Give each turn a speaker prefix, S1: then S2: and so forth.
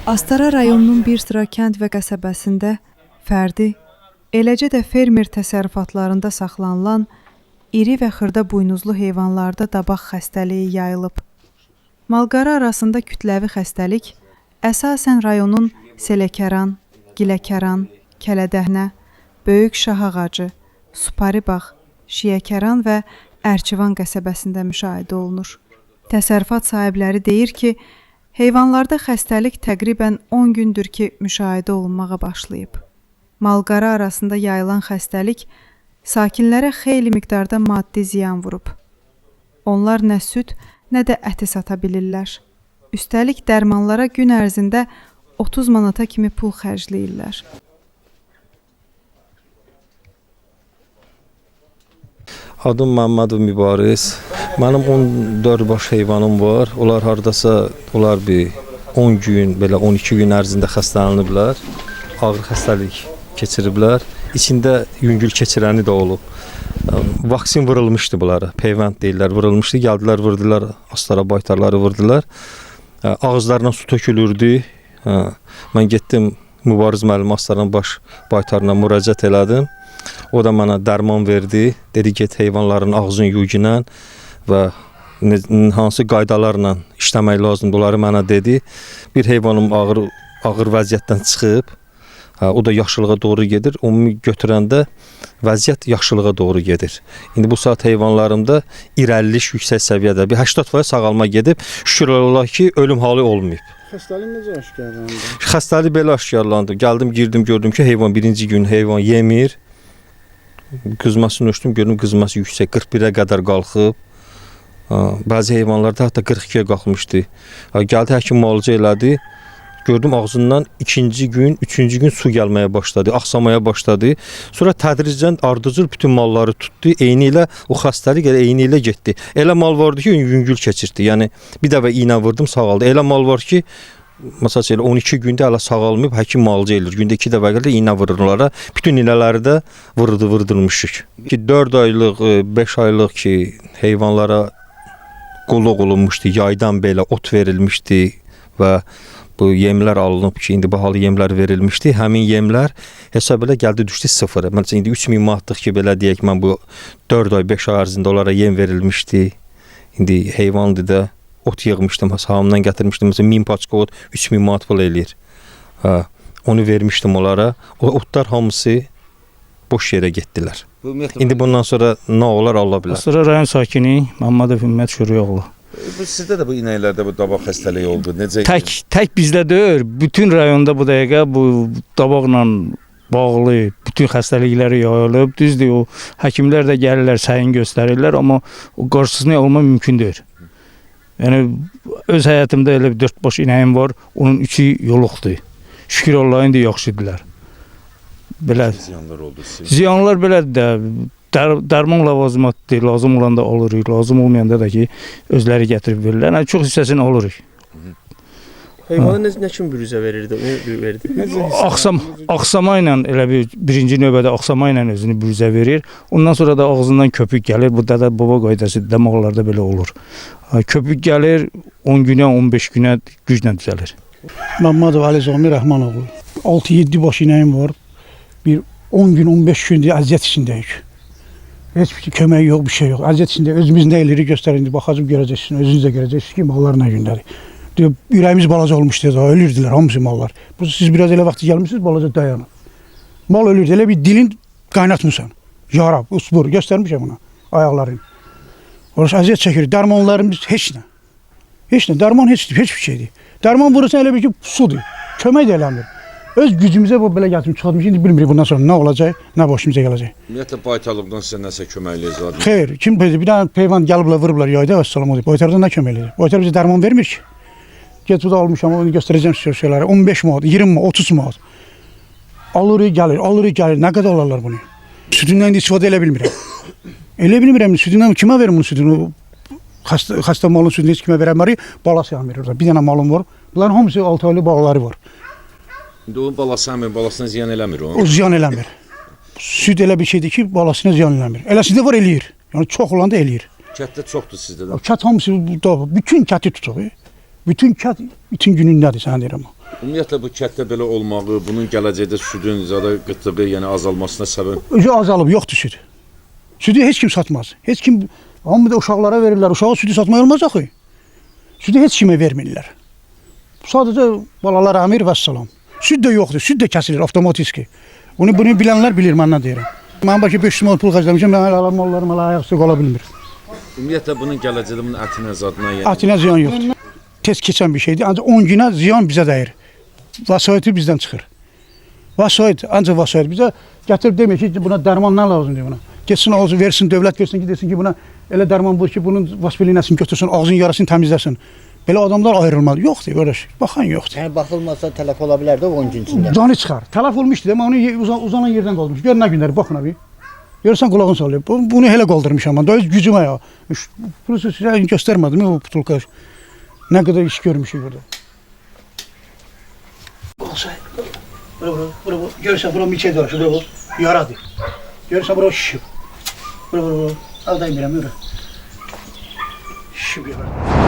S1: Astara rayonunun bir sıra kənd və qəsəbəsində fərdi, eləcə də fermer təsərrüfatlarında saxlanılan iri və xırda buynuzlu heyvanlarda dabaq xəstəliyi yayılıb. Malqara arasında kütləvi xəstəlik əsasən rayonun Seləkəran, Giləkəran, Kələdəhnə, Böyük Şah Ağacı, Suparibağ, Şiyəkəran və Ərçivan qəsəbəsində müşahidə olunur. Təsərrüfat sahibləri deyir ki, heyvanlarda xəstəlik təqribən 10 gündür ki, müşahidə olunmağa başlayıb. Malqara arasında yayılan xəstəlik sakinlərə xeyli miqdarda maddi ziyan vurub. Onlar nə süd, nə də əti sata bilirlər. Üstəlik dərmanlara gün ərzində 30 manata kimi pul xərcləyirlər.
S2: Adım Məmmədov Mübariz. Mənim 14 baş heyvanım var. Onlar hardasa bir 10 gün, belə 12 gün ərzində xəstələniblər. Ağır xəstəlik keçiriblər. İçində yüngül keçirəni də olub. Vaksin vurulmuşdu bunlara. Peyvənd deyirlər, vurulmuşdu. Gəldilər, vurdular, astara baytarları vurdular. Ağızlarına su tökülürdü. Mən getdim Mübariz müəllim astaranın baş baytarına müraciət elədim. O da mənə dərman verdi. Dedi get heyvanların ağzını yuğunla və hansı qaydalarla işləmək lazımdır. Onları mənə dedi. Bir heyvanım ağır vəziyyətdən çıxıb. O da yaxşılığa doğru gedir. Ümumi götürəndə vəziyyət yaxşılığa doğru gedir. İndi bu saat heyvanlarımda irəlilik yüksək səviyyədə. Bir 80% sağalma gedib. Şükür Allah ki, ölüm halı olmayıb.
S3: Xəstəlik necə aşkarlandı?
S2: Xəstəlik belə aşkarlandı. Gəldim, girdim, gördüm ki, heyvan birinci gün heyvan yemir. Qızmasını ölçdüm, gördüm qızması yüksək, 41-ə qədər qalxıb. Bəzi heyvanlarda hətta 42-yə qalxmışdı. Gəldi, həkim müalicə elədi. Gördüm ağzından ikinci gün, üçüncü gün su gəlməyə başladı, axsamaya başladı. Sonra tədricən ardıcıl bütün malları tutdu. Eyni ilə o xəstəlik eyni ilə getdi. Elə mal vardı ki, yüngül keçirdi. Yəni bir dəfə iynə vurdum, sağaldı. Elə mal var ki, məsələn elə 12 gündə hələ sağalmayıb, həkim müalicə edir. Gündə 2 dəfə gəldi iynə vururlar. Bütün iynələri də vurdurmuşuq. 4 aylıq, 5 aylıq ki, heyvanlara qulluq olunmuşdu. Yaydan belə ot verilmişdi və bu yemlər alınıb ki, indi bahalı yemlər verilmişdi. Həmin yemlər hesab elə gəldi düşdü sıfıra. Məsələn indi 3000 manatlıq ki, belə deyək, mən bu 4 ay, 5 ay ərzində onlara yem verilmişdi. İndi heyvandı da ot yığmışdım, sahamdan gətirmişdim. Məsələn 1000 paçka ot 3000 manat pul eləyir. Onu vermişdim onlara. O otlar hamısı boş yerə getdilər. İndi bundan sonra nə olar Allah bilər.
S3: Astara rayon sakini Məmmədov Ümmət Şuriyoğlu.
S4: Sizdə də bu inəklərdə bu dabaq xəstəliyi oldu. Necə?
S3: Tək bizdə deyil, bütün rayonda bu dəqiqə bu dabaqla bağlı bütün xəstəlikləri yayılıb. Düzdür, o həkimlər də gəlirlər, səyin göstərirlər, amma o qarşısını alma mümkün deyil. Yəni öz həyatımda elə 4 baş inəyim var, onun 3-ü yoluqdur. Şükür Allah'a indi yaxşıdırlar. Belə
S4: ziyanlar oldu sizin?
S3: Ziyanlar belədir də. Dərman ləvazimatdır, lazım olanda alırıq, lazım olmayanda da ki, özləri gətirib verirlər. Yəni, çox hissəsini alırıq.
S5: Heyvana nə kimi bürüzə verirdi?
S3: Axsama ilə, elə birinci növbədə axsama ilə özünü bürüzə verir. Ondan sonra da ağzından köpük gəlir. Bu da baba qaydası damaqlarda belə olur. Köpük gəlir, 10 günə, 15 günə güclə düzəlir.
S6: Məmmədov Ali Zami Rəhmanoğlu. 6-7 baş inəyim var. Bir 10 gün, 15 gündür əziyyət içindəyik. Heç bir kömək yox, bir şey yox. Əziyyət içində özümüz nə eləyirik göstərin. Baxacaq görəcəksiniz, özünüz də görəcəksiniz ki, mallar nə gündədir. Diyor, ürəyimiz balaca olmuşdu, ölürdülər hamısı mallar. Siz biraz elə vaxt gəlmişsiniz, balaca dayanın. Mal ölürdü, elə bir dilin qaynatmısan. Yara, usbur, göstərmişəm ona, ayaqlarını. Orası əziyyət çəkir, dərmanlarımız heç nə. Heç nə, dərman heç bir şeydir. Dərman vurursan elə bir ki, sudur, kömək də eləmir. Öz gücümüzə bu belə gətirib çıxartmış, indi bilmirik bundan sonra nə olacaq, nə başımıza gələcək.
S4: Ümumiyyətlə baytarlıqdan sizə nəsə köməkliyiz var?
S6: Xeyr, kim bir dənə heyvan gəliblər, vurublar yayda və salam oldu. Baytardan nə köməklidir? Baytar bizə dərman vermir ki. Get burada almışam, onu göstərəcəm sizə şeyləri. 15 manat, 20 manat, 30 manat. Alırıq, gəlir. Nə qədər alırlar bunu? Sütündən istifadə elə bilmirəm. Elə bilmirəm, sütündən kimə verim bunu sütünü? Xəstə malın sütünü heç kimə verəmərik, balası verir orada. Bir dənə malım var. Bunların hamısı 6 aylı balaları var.
S4: İndi o balasına ziyan eləmir o?
S6: O ziyan eləmir. Süd elə bir şeydir ki, balasına ziyan eləmir. Eləsində var, eləyir. Yəni çox olanda eləyir.
S4: Kətdə çoxdur sizdə də?
S6: Kət hamısı burada, bütün kəti tutuq. Bütün kət, bütün günündədir, sənə deyirəm.
S4: Ümumiyyətlə bu kənddə belə olmağı, bunun gələcəkdə südün zada qıtlığı, yəni azalmasına səbəb
S6: Özü azalıb, yoxdur süd. Südü heç kim satmaz. Heç kim, hamı da uşaqlara verirlər. Uşağa südü satmaq olmaz axı. Südü heç kimə vermirlər. Sadəcə balalar əmir və salam. Süd də yoxdur, süd də kəsilir avtomatiki. Bunu bilənlər bilir, mən nə deyirəm. Mən bəlkə 500 manat pul xərcləmişəm, mən hələ mallarım hələ ayaq üstə qala bilmir.
S4: ümumiyyətlə bunun gələcəkdə bunun ətinə, zadına, yəni
S6: Ətinə ziyan yoxdur. Tez keçən bir şeydir, ancaq 10 günə ziyan bizə dəyir. Vasayəti bizdən çıxır. Vasayət, ancaq vasayət bizə gətirib demir ki, buna dərman nə lazımdır buna. Getsin ağzı versin, dövlət versin ki, desin ki, buna elə dərman bu ki, bunun vaspelinəsini götürsün, ağzın yarasını təmizləsin. Belə adamlar ayrılmadı. Yoxdur, qardaş. Baxan yoxdur.
S7: Yəni baxılmasa tələf ola bilər də 10 gün içində.
S6: Canı çıxar. Tələf olmuşdu, amma onu uzanan yerdən qaldırmış. Gör nə günlər, baxın abi. Görürsən qulağın salıyor. Bunu elə qaldırmışam mən. Daha gücümə ya. Pulu sizə göstərmədim o butulka. Nə qədər iş görmüşük burada. Olsa, bura, görürsən bura miçə dolaşır, bura yaradır. Görürsən bura şişib. Bura, aldayım birəm, bura. Şişib yaradır.